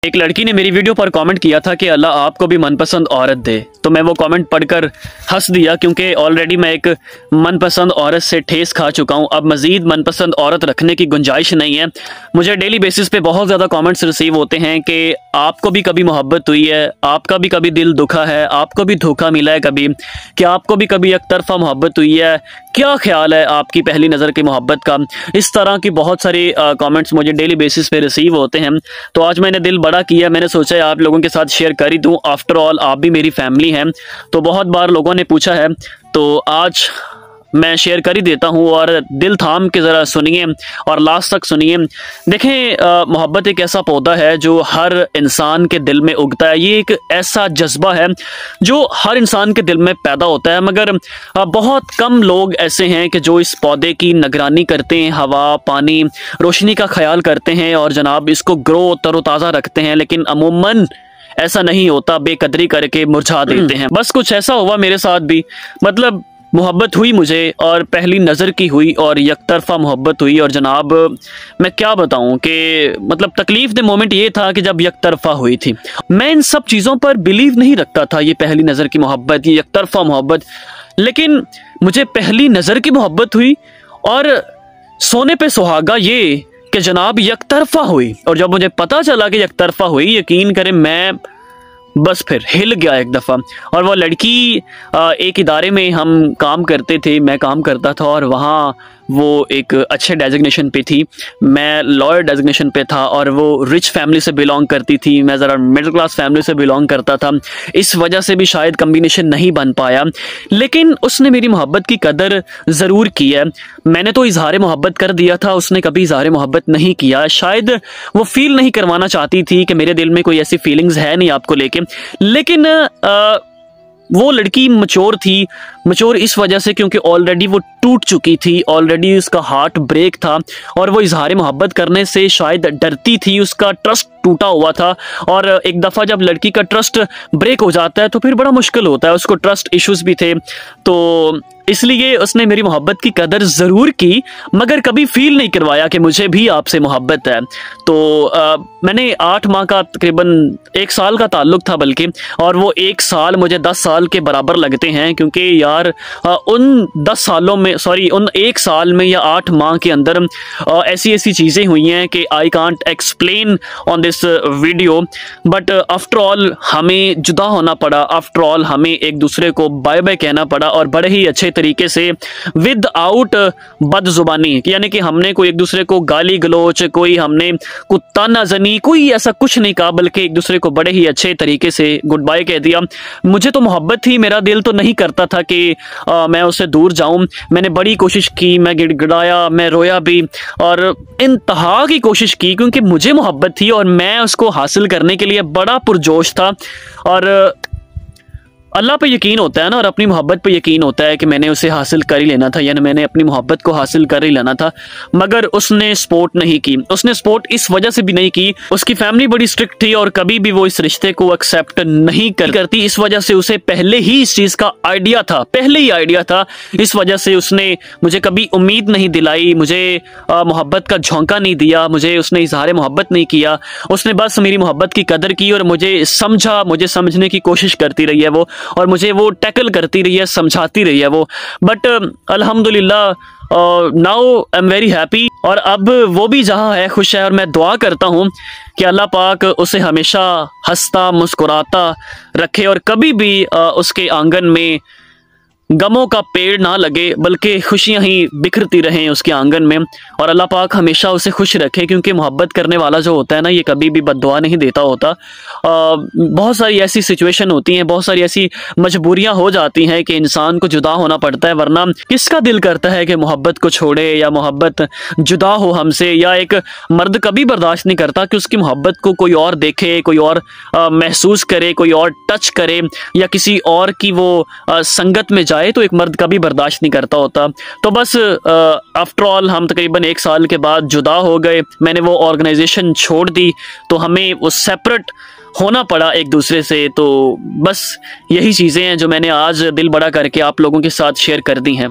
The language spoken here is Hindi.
एक लड़की ने मेरी वीडियो पर कमेंट किया था कि अल्लाह आपको भी मनपसंद औरत दे। तो मैं वो कमेंट पढ़कर हंस दिया, क्योंकि ऑलरेडी मैं एक मनपसंद औरत से ठेस खा चुका हूँ। अब मज़ीद मनपसंद औरत रखने की गुंजाइश नहीं है। मुझे डेली बेसिस पे बहुत ज़्यादा कमेंट्स रिसीव होते हैं कि आपको भी कभी मोहब्बत हुई है, आपका भी कभी दिल दुखा है, आपको भी धोखा मिला है कभी, कि आपको भी कभी एक तरफा मोहब्बत हुई है, क्या ख्याल है आपकी पहली नज़र की मोहब्बत का। इस तरह की बहुत सारी कमेंट्स मुझे डेली बेसिस पे रिसीव होते हैं। तो आज मैंने दिल बड़ा किया, मैंने सोचा आप लोगों के साथ शेयर कर ही दूं। आफ्टर ऑल आप भी मेरी फैमिली हैं। तो बहुत बार लोगों ने पूछा है, तो आज मैं शेयर कर ही देता हूं। और दिल थाम के ज़रा सुनिए और लास्ट तक सुनिए। देखें, मोहब्बत एक ऐसा पौधा है जो हर इंसान के दिल में उगता है। ये एक ऐसा जज्बा है जो हर इंसान के दिल में पैदा होता है, मगर बहुत कम लोग ऐसे हैं कि जो इस पौधे की निगरानी करते हैं, हवा, पानी, रोशनी का ख्याल करते हैं और जनाब इसको ग्रो तरोताज़ा रखते हैं। लेकिन अमूमन ऐसा नहीं होता, बेकदरी करके मुरझा देते हैं। बस कुछ ऐसा हुआ मेरे साथ भी। मतलब मोहब्बत हुई मुझे, और पहली नज़र की हुई और यकतरफा मोहब्बत हुई। और जनाब मैं क्या बताऊं कि मतलब तकलीफ दे मोमेंट ये था कि जब यकतरफा हुई थी। मैं इन सब चीज़ों पर बिलीव नहीं रखता था, ये पहली नज़र की मोहब्बत, ये यकतरफा मोहब्बत। लेकिन मुझे पहली नज़र की मोहब्बत हुई और सोने पे सुहागा ये कि जनाब यकतरफा हुई। और जब मुझे पता चला कि यकतरफा हुई, यकीन करें मैं बस फिर हिल गया एक दफ़ा। और वो लड़की एक इदारे में हम काम करते थे, मैं काम करता था, और वहाँ वो एक अच्छे डेजिग्नेशन पे थी। मैं लॉयर डेजिग्नेशन पे था और वो रिच फैमिली से बिलोंग करती थी, मैं ज़रा मिडिल क्लास फैमिली से बिलोंग करता था। इस वजह से भी शायद कम्बिनेशन नहीं बन पाया। लेकिन उसने मेरी मोहब्बत की कदर ज़रूर की है। मैंने तो इजहार मोहब्बत कर दिया था, उसने कभी इजहार मोहब्बत नहीं किया। शायद वो फील नहीं करवाना चाहती थी कि मेरे दिल में कोई ऐसी फीलिंग्स है नहीं आपको लेके। लेकिन वो लड़की मच्योर थी। मच्योर इस वजह से क्योंकि ऑलरेडी वो टूट चुकी थी, ऑलरेडी उसका हार्ट ब्रेक था, और वो इजहार मोहब्बत करने से शायद डरती थी। उसका ट्रस्ट टूटा हुआ था, और एक दफ़ा जब लड़की का ट्रस्ट ब्रेक हो जाता है तो फिर बड़ा मुश्किल होता है। उसको ट्रस्ट इश्यूज भी थे, तो इसलिए उसने मेरी मोहब्बत की कदर ज़रूर की, मगर कभी फील नहीं करवाया कि मुझे भी आपसे मोहब्बत है। तो मैंने 8 माह का, तकरीबन 1 साल का ताल्लुक़ था बल्कि, और वो 1 साल मुझे 10 साल के बराबर लगते हैं। क्योंकि यार उन 10 सालों में, सॉरी उन 1 साल में या 8 माह के अंदर ऐसी ऐसी चीज़ें हुई हैं कि I can't explain on this video. But after all हमें जुदा होना पड़ा, आफ्टर ऑल हमें एक दूसरे को बाय बाय कहना पड़ा, और बड़े ही अच्छे तरीके से विद आउट बदजुबानी, यानी कि हमने कोई एक दूसरे को गाली गलोच, कोई हमने कुत्ता नाजनी, कोई ऐसा कुछ नहीं कहा, बल्कि एक दूसरे को बड़े ही अच्छे तरीके से गुड बाय कह दिया। मुझे तो मोहब्बत थी, मेरा दिल तो नहीं करता था कि मैं उससे दूर जाऊं। मैंने बड़ी कोशिश की, मैं गिड़गिड़ाया, मैं रोया भी, और इंतहा की कोशिश की, क्योंकि मुझे मोहब्बत थी और मैं उसको हासिल करने के लिए बड़ा पुरजोश था। और अल्लाह पे यकीन होता है ना, और अपनी मोहब्बत पे यकीन होता है कि मैंने उसे हासिल कर ही लेना था, यानी मैंने अपनी मोहब्बत को हासिल कर ही लेना था। मगर उसने सपोर्ट नहीं की। उसने सपोर्ट इस वजह से भी नहीं की, उसकी फैमिली बड़ी स्ट्रिक्ट थी और कभी भी वो इस रिश्ते को एक्सेप्ट नहीं करती। इस वजह से उसे पहले ही इस चीज़ का आइडिया था, पहले ही आइडिया था। इस वजह से उसने मुझे कभी उम्मीद नहीं दिलाई, मुझे मोहब्बत का झोंका नहीं दिया, मुझे उसने इजहार मोहब्बत नहीं किया। उसने बस मेरी मोहब्बत की कदर की और मुझे समझा, मुझे समझने की कोशिश करती रही है वो, और मुझे वो टैकल करती रही है, समझाती रही है वो। बट अल्हम्दुलिल्लाह now I am very happy. और अब वो भी जहाँ है खुश है, और मैं दुआ करता हूँ कि अल्लाह पाक उसे हमेशा हंसता मुस्कुराता रखे, और कभी भी उसके आंगन में गमों का पेड़ ना लगे, बल्कि खुशियां ही बिखरती रहें उसके आंगन में। और अल्लाह पाक हमेशा उसे खुश रखे, क्योंकि मोहब्बत करने वाला जो होता है ना, ये कभी भी बद्दुआ नहीं देता होता। बहुत सारी ऐसी सिचुएशन होती हैं, बहुत सारी ऐसी मजबूरियां हो जाती हैं कि इंसान को जुदा होना पड़ता है, वरना किसका दिल करता है कि मोहब्बत को छोड़े या मोहब्बत जुदा हो हमसे। या एक मर्द कभी बर्दाश्त नहीं करता कि उसकी मोहब्बत को कोई और देखे, कोई और महसूस करे, कोई और टच करे, या किसी और की वो संगत में जाए, तो एक मर्द कभी बर्दाश्त नहीं करता होता। तो बस आफ्टर ऑल हम तकरीबन 1 साल के बाद जुदा हो गए। मैंने वो ऑर्गेनाइजेशन छोड़ दी, तो हमें वो सेपरेट होना पड़ा एक दूसरे से। तो बस यही चीज़ें हैं जो मैंने आज दिल बड़ा करके आप लोगों के साथ शेयर कर दी हैं।